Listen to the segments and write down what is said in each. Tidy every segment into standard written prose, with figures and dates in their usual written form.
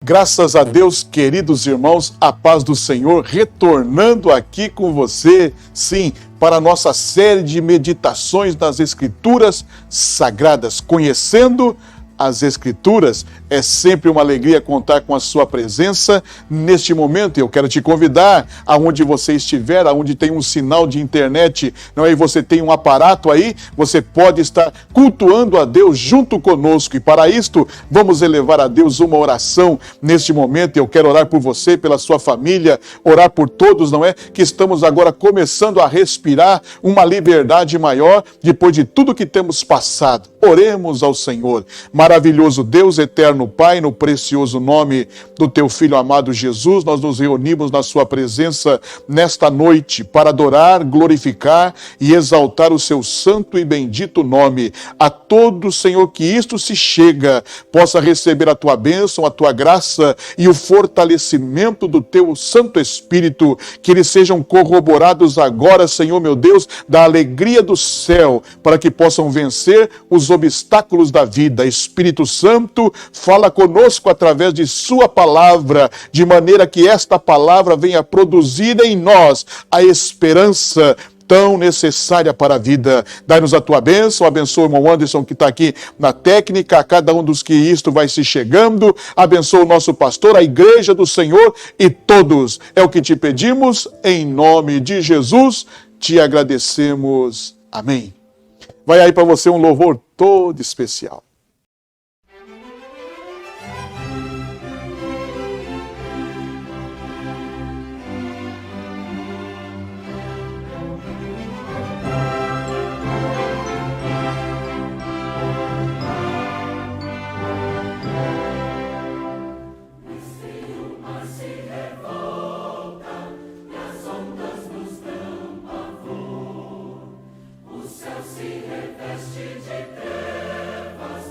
Graças a Deus, queridos irmãos, a paz do Senhor, retornando aqui com você, sim, para a nossa série de meditações nas Escrituras Sagradas, conhecendo as Escrituras. É sempre uma alegria contar com a sua presença neste momento. Eu quero te convidar, aonde você estiver, aonde tem um sinal de internet, não é? E você tem um aparato aí, você pode estar cultuando a Deus junto conosco. E para isto, vamos elevar a Deus uma oração neste momento. Eu quero orar por você, pela sua família, orar por todos, não é? Que estamos agora começando a respirar uma liberdade maior depois de tudo que temos passado. Oremos ao Senhor. Maravilhoso Deus, eterno Pai, no precioso nome do teu Filho amado Jesus, nós nos reunimos na sua presença nesta noite para adorar, glorificar e exaltar o seu santo e bendito nome. A todos, Senhor, que isto se chega, possa receber a tua bênção, a tua graça e o fortalecimento do teu Santo Espírito, que eles sejam corroborados agora, Senhor meu Deus, da alegria do céu, para que possam vencer os obstáculos da vida. Espírito Santo, fala conosco através de sua palavra, de maneira que esta palavra venha produzir em nós a esperança tão necessária para a vida. Dai-nos a tua bênção, abençoa o irmão Anderson que está aqui na técnica, a cada um dos que isto vai se chegando, abençoa o nosso pastor, a igreja do Senhor e todos. É o que te pedimos, em nome de Jesus, te agradecemos. Amém. Vai aí para você um louvor todo especial. Se reveste de trevas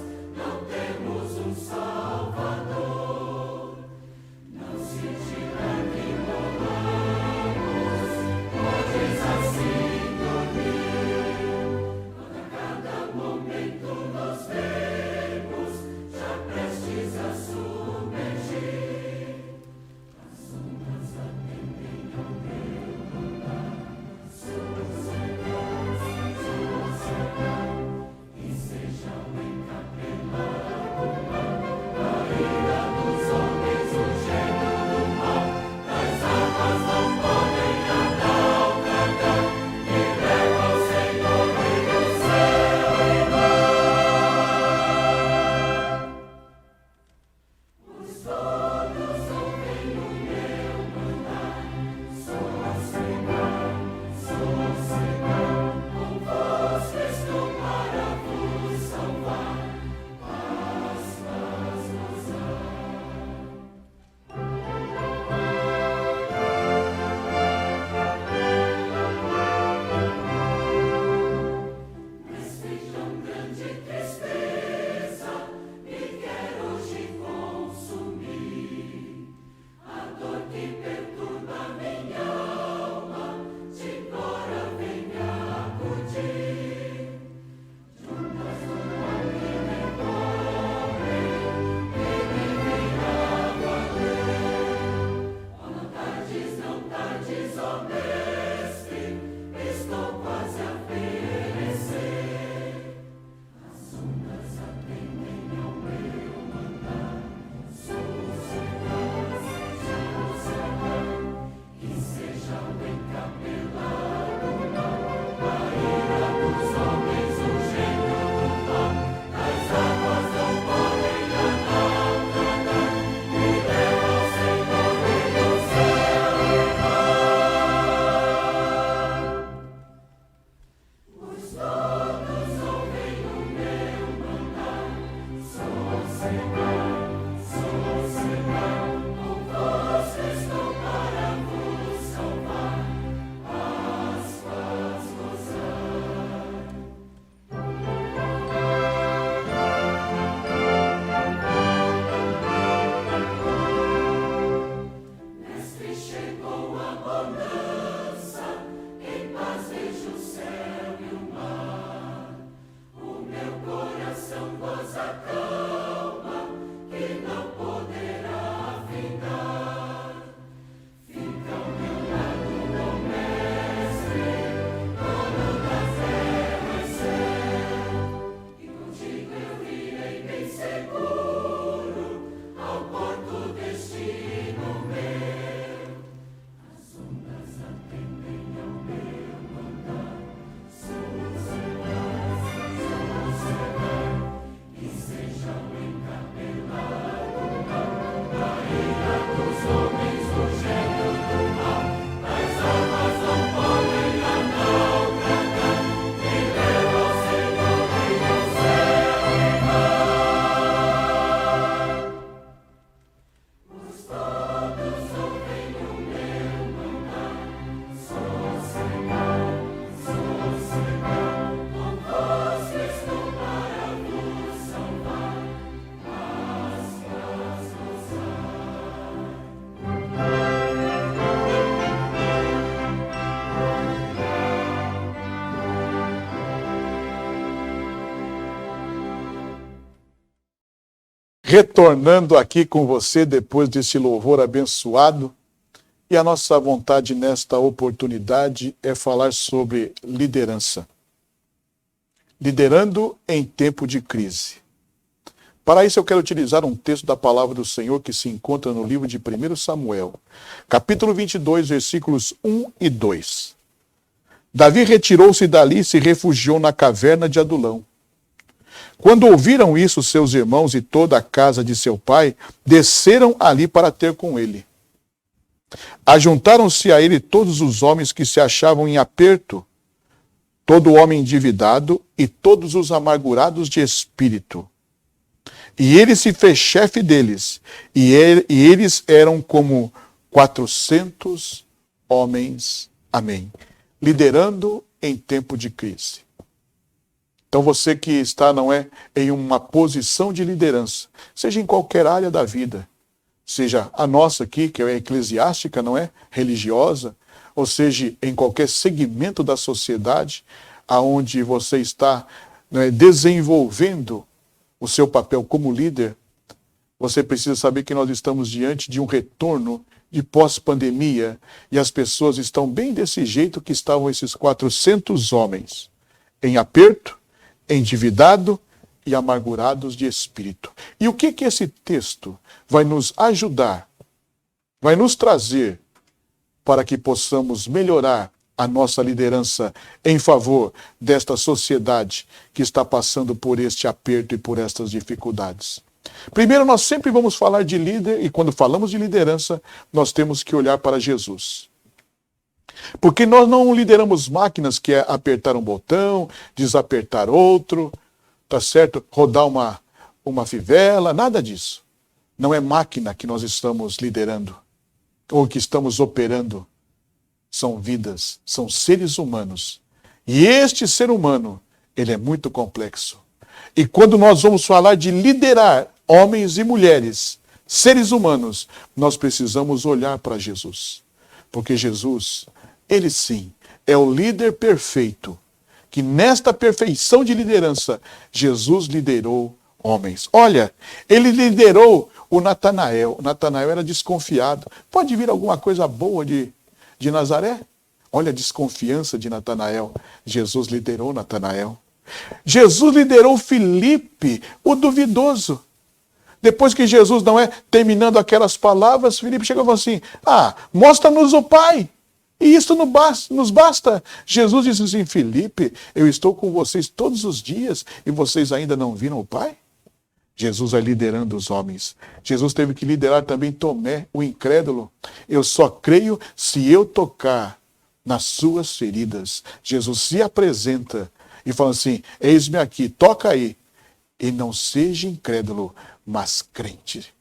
retornando aqui com você depois desse louvor abençoado. E a nossa vontade nesta oportunidade é falar sobre liderança. Liderando em tempo de crise. Para isso eu quero utilizar um texto da palavra do Senhor que se encontra no livro de 1 Samuel, capítulo 22, versículos 1 e 2. Davi retirou-se dali e se refugiou na caverna de Adulão. Quando ouviram isso, seus irmãos e toda a casa de seu pai desceram ali para ter com ele. Ajuntaram-se a ele todos os homens que se achavam em aperto, todo homem endividado e todos os amargurados de espírito. E ele se fez chefe deles, e eles eram como 400 homens. Amém. Liderando em tempo de crise. Então você que está, em uma posição de liderança, seja em qualquer área da vida, seja a nossa aqui, que é eclesiástica, religiosa, ou seja, em qualquer segmento da sociedade, aonde você está desenvolvendo o seu papel como líder, você precisa saber que nós estamos diante de um retorno de pós-pandemia e as pessoas estão bem desse jeito que estavam esses 400 homens, em aperto, endividado e amargurados de espírito. E o que esse texto vai nos ajudar, vai nos trazer para que possamos melhorar a nossa liderança em favor desta sociedade que está passando por este aperto e por estas dificuldades. Primeiro, nós sempre vamos falar de líder, e quando falamos de liderança, nós temos que olhar para Jesus. Porque nós não lideramos máquinas que é apertar um botão, desapertar outro, tá certo? Rodar uma fivela, nada disso. Não é máquina que nós estamos liderando, ou que estamos operando. São vidas, são seres humanos. E este ser humano, ele é muito complexo. E quando nós vamos falar de liderar homens e mulheres, seres humanos, nós precisamos olhar para Jesus. Porque Jesus, ele sim, é o líder perfeito. Que nesta perfeição de liderança, Jesus liderou homens. Olha, ele liderou o Natanael. O Natanael era desconfiado. Pode vir alguma coisa boa de Nazaré? Olha a desconfiança de Natanael. Jesus liderou Natanael. Jesus liderou Filipe, o duvidoso. Depois que Jesus terminando aquelas palavras, Filipe chegou e falou assim, mostra-nos o Pai. E isso nos basta. Jesus disse assim, Filipe, eu estou com vocês todos os dias e vocês ainda não viram o Pai? Jesus vai liderando os homens. Jesus teve que liderar também Tomé, o incrédulo. Eu só creio se eu tocar nas suas feridas. Jesus se apresenta e fala assim, eis-me aqui, toca aí. E não seja incrédulo, mas crente.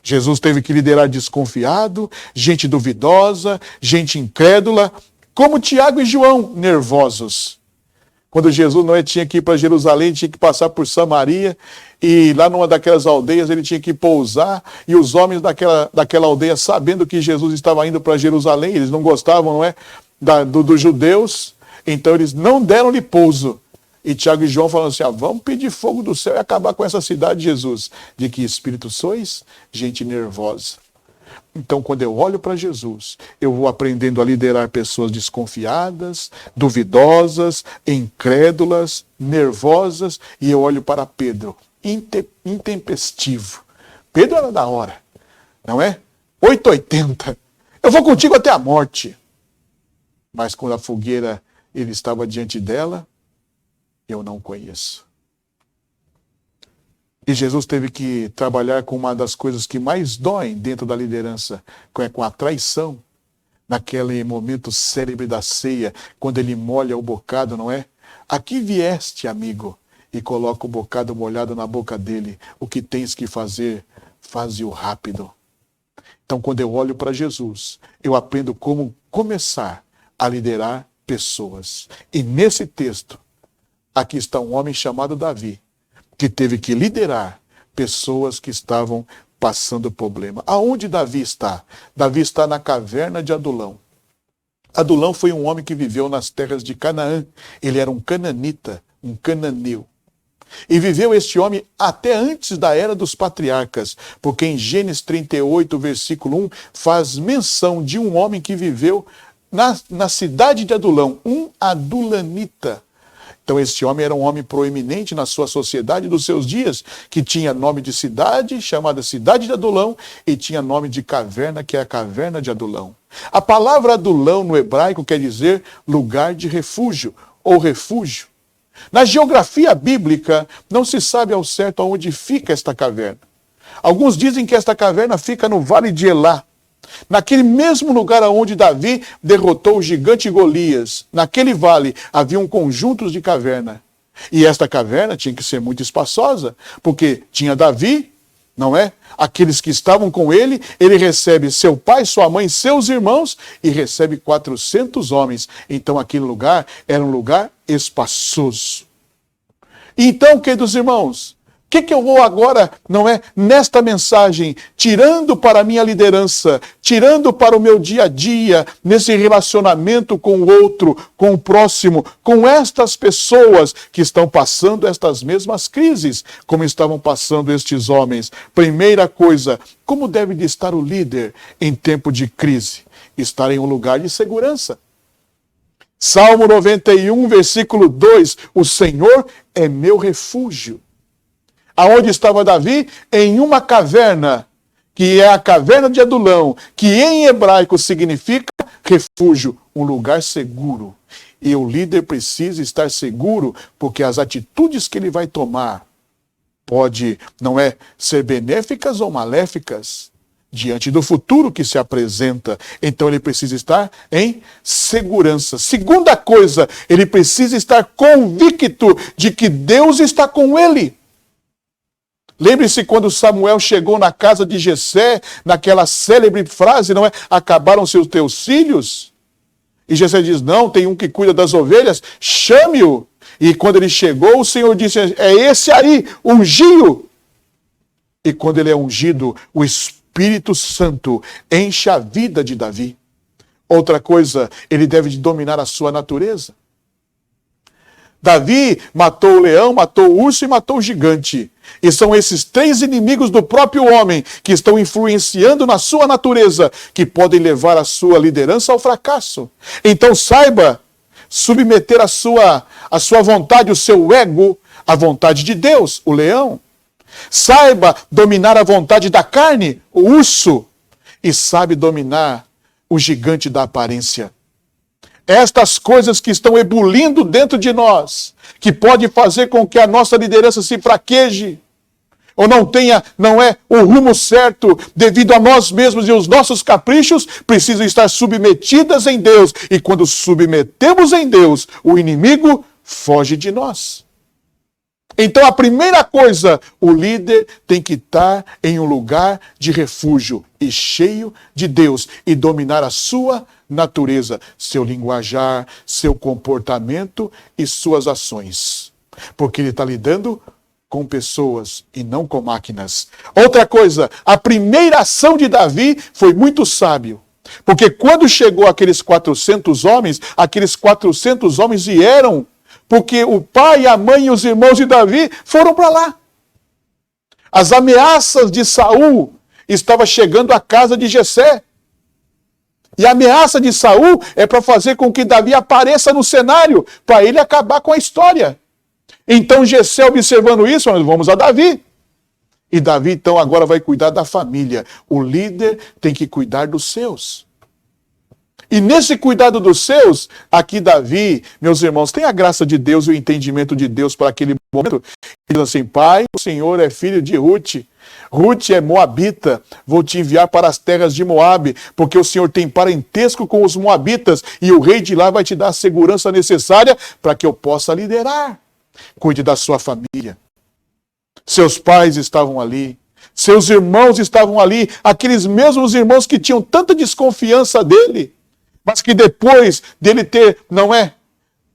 Jesus teve que liderar desconfiado, gente duvidosa, gente incrédula, como Tiago e João, nervosos. Quando Jesus tinha que ir para Jerusalém, tinha que passar por Samaria, e lá numa daquelas aldeias ele tinha que pousar, e os homens daquela aldeia, sabendo que Jesus estava indo para Jerusalém, eles não gostavam, dos judeus, então eles não deram-lhe pouso. E Tiago e João falam assim, vamos pedir fogo do céu e acabar com essa cidade, Jesus. De que espírito sois? Gente nervosa. Então, quando eu olho para Jesus, eu vou aprendendo a liderar pessoas desconfiadas, duvidosas, incrédulas, nervosas, e eu olho para Pedro, intempestivo. Pedro era da hora, não é? 880. Eu vou contigo até a morte. Mas quando a fogueira, ele estava diante dela, eu não conheço. E Jesus teve que trabalhar com uma das coisas que mais doem dentro da liderança, com a traição, naquele momento célebre da ceia, quando ele molha o bocado, não é? Aqui vieste, amigo, e coloca o bocado molhado na boca dele. O que tens que fazer, faze-o rápido. Então, quando eu olho para Jesus, eu aprendo como começar a liderar pessoas. E nesse texto, aqui está um homem chamado Davi, que teve que liderar pessoas que estavam passando problema. Aonde Davi está? Davi está na caverna de Adulão. Adulão foi um homem que viveu nas terras de Canaã. Ele era um cananita, um cananeu. E viveu este homem até antes da era dos patriarcas, porque em Gênesis 38, versículo 1, faz menção de um homem que viveu na cidade de Adulão, um adulamita. Então este homem era um homem proeminente na sua sociedade dos seus dias, que tinha nome de cidade, chamada Cidade de Adulão, e tinha nome de caverna, que é a Caverna de Adulão. A palavra Adulão no hebraico quer dizer lugar de refúgio, ou refúgio. Na geografia bíblica, não se sabe ao certo aonde fica esta caverna. Alguns dizem que esta caverna fica no Vale de Elá, naquele mesmo lugar onde Davi derrotou o gigante Golias. Naquele vale havia conjuntos de caverna. E esta caverna tinha que ser muito espaçosa, porque tinha Davi, não é? Aqueles que estavam com ele recebe seu pai, sua mãe, seus irmãos e recebe 400 homens. Então aquele lugar era um lugar espaçoso. Então, queridos irmãos, o que eu vou agora, não é, nesta mensagem, tirando para a minha liderança, tirando para o meu dia a dia, nesse relacionamento com o outro, com o próximo, com estas pessoas que estão passando estas mesmas crises, como estavam passando estes homens. Primeira coisa, como deve de estar o líder em tempo de crise? Estar em um lugar de segurança. Salmo 91, versículo 2, o Senhor é meu refúgio. Aonde estava Davi? Em uma caverna, que é a caverna de Adulão, que em hebraico significa refúgio, um lugar seguro. E o líder precisa estar seguro, porque as atitudes que ele vai tomar pode, não é, ser benéficas ou maléficas diante do futuro que se apresenta. Então ele precisa estar em segurança. Segunda coisa, ele precisa estar convicto de que Deus está com ele. Lembre-se quando Samuel chegou na casa de Jessé, naquela célebre frase, não é? Acabaram-se os teus filhos? E Jessé diz, não, tem um que cuida das ovelhas, chame-o. E quando ele chegou, o Senhor disse, é esse aí, ungiu. E quando ele é ungido, o Espírito Santo enche a vida de Davi. Outra coisa, ele deve dominar a sua natureza. Davi matou o leão, matou o urso e matou o gigante. E são esses três inimigos do próprio homem que estão influenciando na sua natureza, que podem levar a sua liderança ao fracasso. Então saiba submeter a sua vontade, o seu ego, à vontade de Deus, o leão. Saiba dominar a vontade da carne, o urso. E sabe dominar o gigante da aparência. Estas coisas que estão ebulindo dentro de nós, que pode fazer com que a nossa liderança se fraqueje, ou não tenha, não é, o rumo certo, devido a nós mesmos e os nossos caprichos, precisam estar submetidas em Deus. E quando submetemos em Deus, o inimigo foge de nós. Então a primeira coisa, o líder tem que estar em um lugar de refúgio e cheio de Deus e dominar a sua natureza, seu linguajar, seu comportamento e suas ações. Porque ele está lidando com pessoas e não com máquinas. Outra coisa, a primeira ação de Davi foi muito sábio. Porque quando chegou aqueles 400 homens vieram porque o pai, a mãe e os irmãos de Davi foram para lá. As ameaças de Saul estavam chegando à casa de Jessé. E a ameaça de Saul é para fazer com que Davi apareça no cenário, para ele acabar com a história. Então Jessé, observando isso, nós vamos a Davi. E Davi, então, agora vai cuidar da família. O líder tem que cuidar dos seus. E nesse cuidado dos seus, aqui Davi, meus irmãos, tem a graça de Deus e o entendimento de Deus para aquele momento. Ele diz assim, pai, o Senhor é filho de Ruth. Ruth é moabita, vou te enviar para as terras de Moabe, porque o Senhor tem parentesco com os moabitas, e o rei de lá vai te dar a segurança necessária para que eu possa liderar. Cuide da sua família. Seus pais estavam ali, seus irmãos estavam ali, aqueles mesmos irmãos que tinham tanta desconfiança dele, mas que depois dele ter, não é,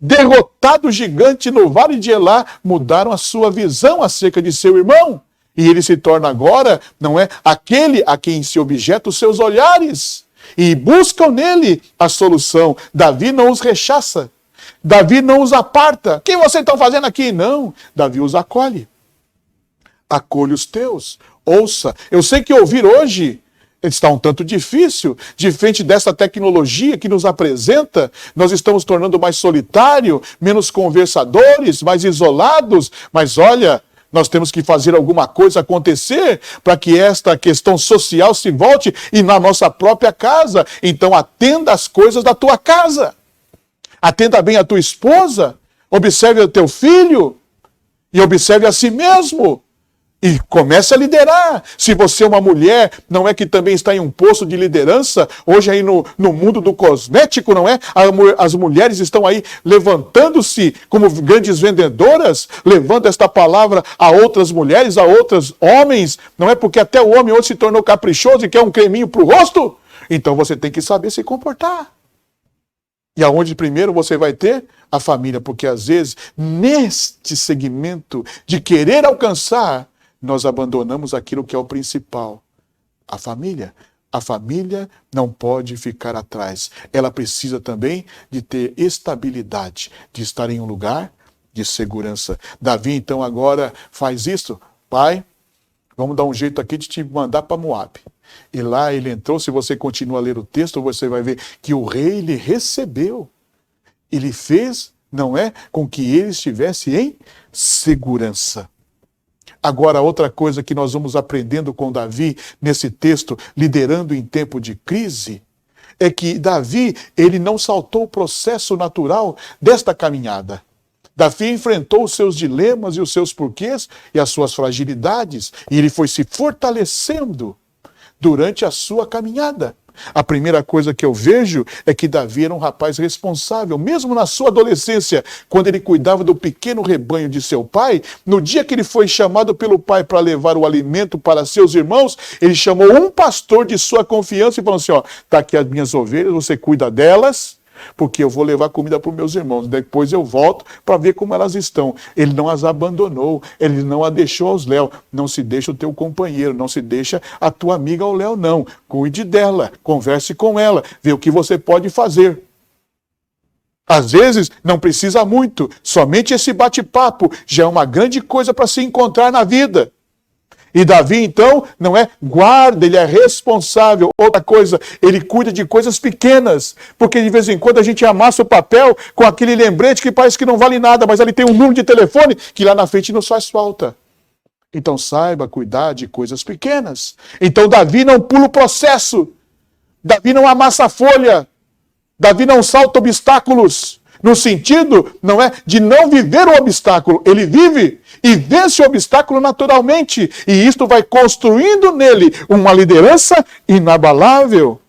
derrotado o gigante no Vale de Elá, mudaram a sua visão acerca de seu irmão. E ele se torna agora, não é, aquele a quem se objeta os seus olhares. E buscam nele a solução. Davi não os rechaça. Davi não os aparta. O que vocês estão fazendo aqui? Não. Davi os acolhe. Acolhe os teus. Ouça. Eu sei que ouvir hoje está um tanto difícil, diferente dessa tecnologia que nos apresenta, nós estamos tornando mais solitário, menos conversadores, mais isolados, mas olha, nós temos que fazer alguma coisa acontecer para que esta questão social se volte e na nossa própria casa. Então atenda às coisas da tua casa, atenda bem a tua esposa, observe o teu filho e observe a si mesmo. E comece a liderar. Se você é uma mulher, não é que também está em um posto de liderança, hoje aí no mundo do cosmético, não é? As mulheres estão aí levantando-se como grandes vendedoras, levando esta palavra a outras mulheres, a outros homens, não é? Porque até o homem hoje se tornou caprichoso e quer um creminho para o rosto. Então você tem que saber se comportar. E aonde primeiro você vai ter? A família, porque às vezes, neste segmento de querer alcançar, nós abandonamos aquilo que é o principal, a família. A família não pode ficar atrás. Ela precisa também de ter estabilidade, de estar em um lugar de segurança. Davi, então, agora faz isso. Pai, vamos dar um jeito aqui de te mandar para Moabe. E lá ele entrou, se você continua a ler o texto, você vai ver que o rei lhe recebeu. Ele fez, não é, com que ele estivesse em segurança. Agora, outra coisa que nós vamos aprendendo com Davi, nesse texto, liderando em tempo de crise, é que Davi, ele não saltou o processo natural desta caminhada. Davi enfrentou os seus dilemas e os seus porquês e as suas fragilidades, e ele foi se fortalecendo durante a sua caminhada. A primeira coisa que eu vejo é que Davi era um rapaz responsável, mesmo na sua adolescência, quando ele cuidava do pequeno rebanho de seu pai. No dia que ele foi chamado pelo pai para levar o alimento para seus irmãos, ele chamou um pastor de sua confiança e falou assim, ó, tá aqui as minhas ovelhas, você cuida delas, porque eu vou levar comida para os meus irmãos. Depois eu volto para ver como elas estão. Ele não as abandonou, ele não a deixou aos léus. Não se deixa o teu companheiro, não se deixa a tua amiga ao léu, não. Cuide dela, converse com ela, vê o que você pode fazer. Às vezes não precisa muito, somente esse bate-papo já é uma grande coisa para se encontrar na vida. E Davi, então, não é guarda, ele é responsável. Outra coisa, ele cuida de coisas pequenas. Porque de vez em quando a gente amassa o papel com aquele lembrete que parece que não vale nada, mas ali tem um número de telefone que lá na frente nos faz falta. Então saiba cuidar de coisas pequenas. Então Davi não pula o processo. Davi não amassa a folha. Davi não salta obstáculos. No sentido, não é, de não viver o obstáculo. Ele vive e vence o obstáculo naturalmente. E isto vai construindo nele uma liderança inabalável.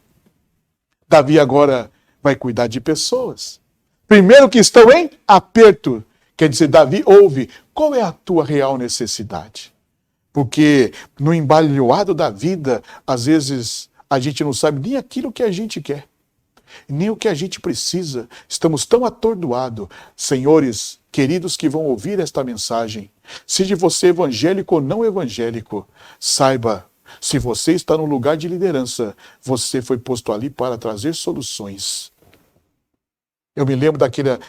Davi agora vai cuidar de pessoas. Primeiro que estão em aperto. Quer dizer, Davi ouve qual é a tua real necessidade. Porque no embalhoado da vida, às vezes a gente não sabe nem aquilo que a gente quer. Nem o que a gente precisa. Estamos tão atordoados. Senhores, queridos que vão ouvir esta mensagem, seja você evangélico ou não evangélico, saiba, se você está no lugar de liderança, você foi posto ali para trazer soluções. Eu me lembro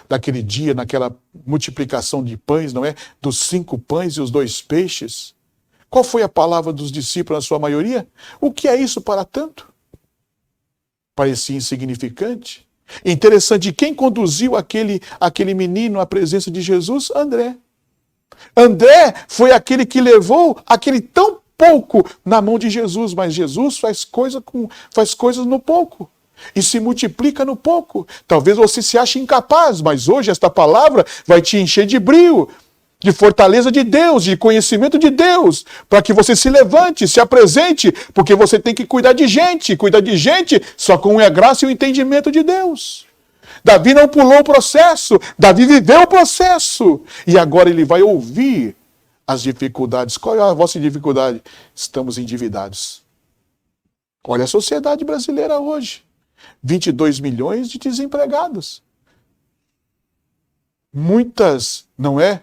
daquele dia, naquela multiplicação de pães, não é? Dos 5 pães e os 2 peixes. Qual foi a palavra dos discípulos na sua maioria? O que é isso para tanto? Parecia insignificante. Interessante, quem conduziu aquele menino à presença de Jesus? André. André foi aquele que levou aquele tão pouco na mão de Jesus, mas Jesus faz coisas no pouco. E se multiplica no pouco. Talvez você se ache incapaz, mas hoje esta palavra vai te encher de brio, de fortaleza de Deus, de conhecimento de Deus, para que você se levante, se apresente, porque você tem que cuidar de gente só com a graça e o entendimento de Deus. Davi não pulou o processo, Davi viveu o processo, e agora ele vai ouvir as dificuldades. Qual é a vossa dificuldade? Estamos endividados. Olha a sociedade brasileira hoje, 22 milhões de desempregados. Muitas, não é?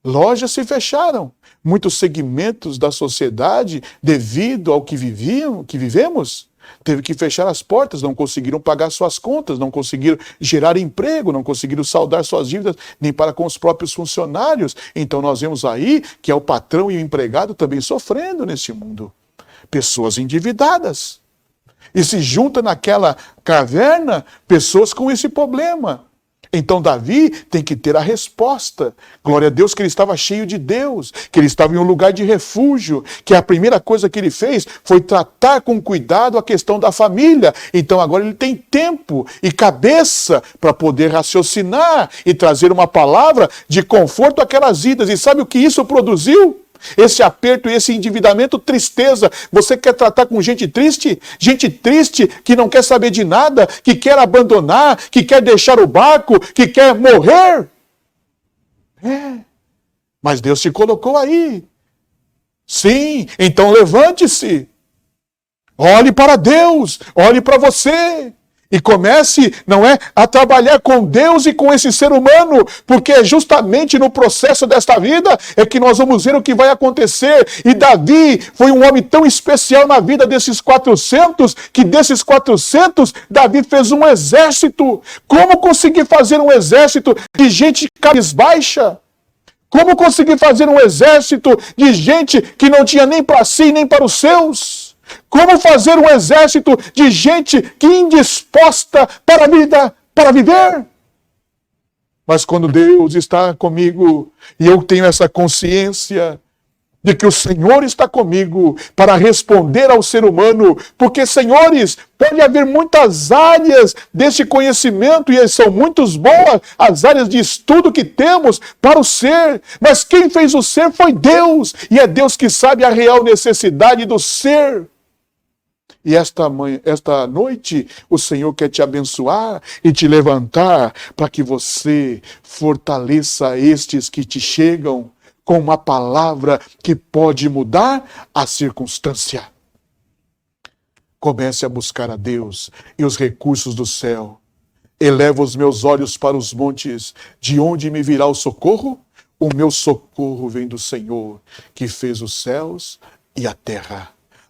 Lojas se fecharam. Muitos segmentos da sociedade, devido ao que vivemos, Teve que fechar as portas, não conseguiram pagar suas contas, não conseguiram gerar emprego, não conseguiram saldar suas dívidas, nem para com os próprios funcionários. Então nós vemos aí que é o patrão e o empregado também sofrendo nesse mundo. Pessoas endividadas. E se junta naquela caverna pessoas com esse problema. Então Davi tem que ter a resposta. Glória a Deus que ele estava cheio de Deus, que ele estava em um lugar de refúgio, que a primeira coisa que ele fez foi tratar com cuidado a questão da família. Então agora ele tem tempo e cabeça para poder raciocinar e trazer uma palavra de conforto àquelas idas. E sabe o que isso produziu? Esse aperto e esse endividamento, tristeza. Você quer tratar com gente triste? Gente triste que não quer saber de nada, que quer abandonar, que quer deixar o barco, que quer morrer. Mas Deus te colocou aí. Sim, então levante-se. Olhe para Deus, olhe para você. E comece, não é, a trabalhar com Deus e com esse ser humano, porque é justamente no processo desta vida é que nós vamos ver o que vai acontecer. E Davi foi um homem tão especial na vida desses 400, que desses 400, Davi fez um exército. Como conseguir fazer um exército de gente cabisbaixa? Como conseguir fazer um exército de gente que não tinha nem para si, nem para os seus? Como fazer um exército de gente que indisposta para a vida, para viver? Mas quando Deus está comigo e eu tenho essa consciência de que o Senhor está comigo para responder ao ser humano, porque, senhores, pode haver muitas áreas desse conhecimento e são muito boas as áreas de estudo que temos para o ser, mas quem fez o ser foi Deus, e é Deus que sabe a real necessidade do ser. E esta noite, o Senhor quer te abençoar e te levantar para que você fortaleça estes que te chegam com uma palavra que pode mudar a circunstância. Comece a buscar a Deus e os recursos do céu. Eleva os meus olhos para os montes, de onde me virá o socorro? O meu socorro vem do Senhor, que fez os céus e a terra,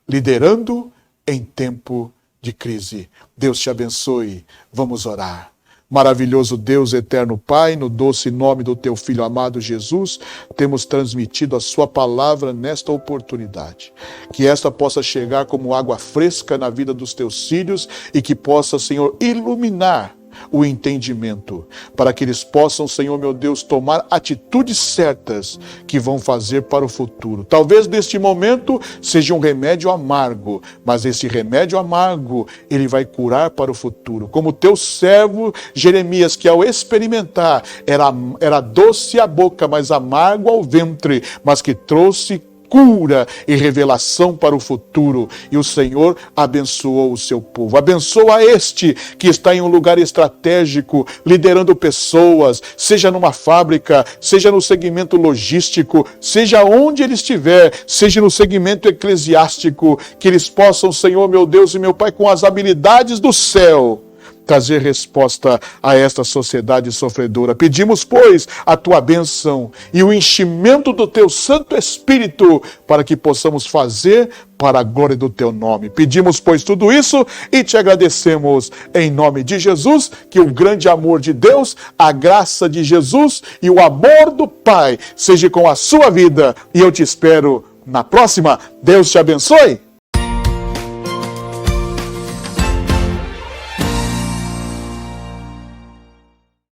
liderando em tempo de crise. Deus te abençoe. Vamos orar. Maravilhoso Deus, eterno Pai, no doce nome do teu Filho amado Jesus, temos transmitido a sua palavra nesta oportunidade. Que esta possa chegar como água fresca na vida dos teus filhos e que possa, Senhor, iluminar o entendimento, para que eles possam, Senhor meu Deus, tomar atitudes certas que vão fazer para o futuro. Talvez neste momento seja um remédio amargo, mas esse remédio amargo, ele vai curar para o futuro. Como teu servo Jeremias, que ao experimentar era doce à boca, mas amargo ao ventre, mas que trouxe cura e revelação para o futuro. E o Senhor abençoou o seu povo. Abençoa este que está em um lugar estratégico, liderando pessoas, seja numa fábrica, seja no segmento logístico, seja onde ele estiver, seja no segmento eclesiástico, que eles possam, Senhor, meu Deus e meu Pai, com as habilidades do céu, trazer resposta a esta sociedade sofredora. Pedimos, pois, a tua bênção e o enchimento do teu Santo Espírito para que possamos fazer para a glória do teu nome. Pedimos, pois, tudo isso e te agradecemos em nome de Jesus, que o grande amor de Deus, a graça de Jesus e o amor do Pai seja com a sua vida. E eu te espero na próxima. Deus te abençoe.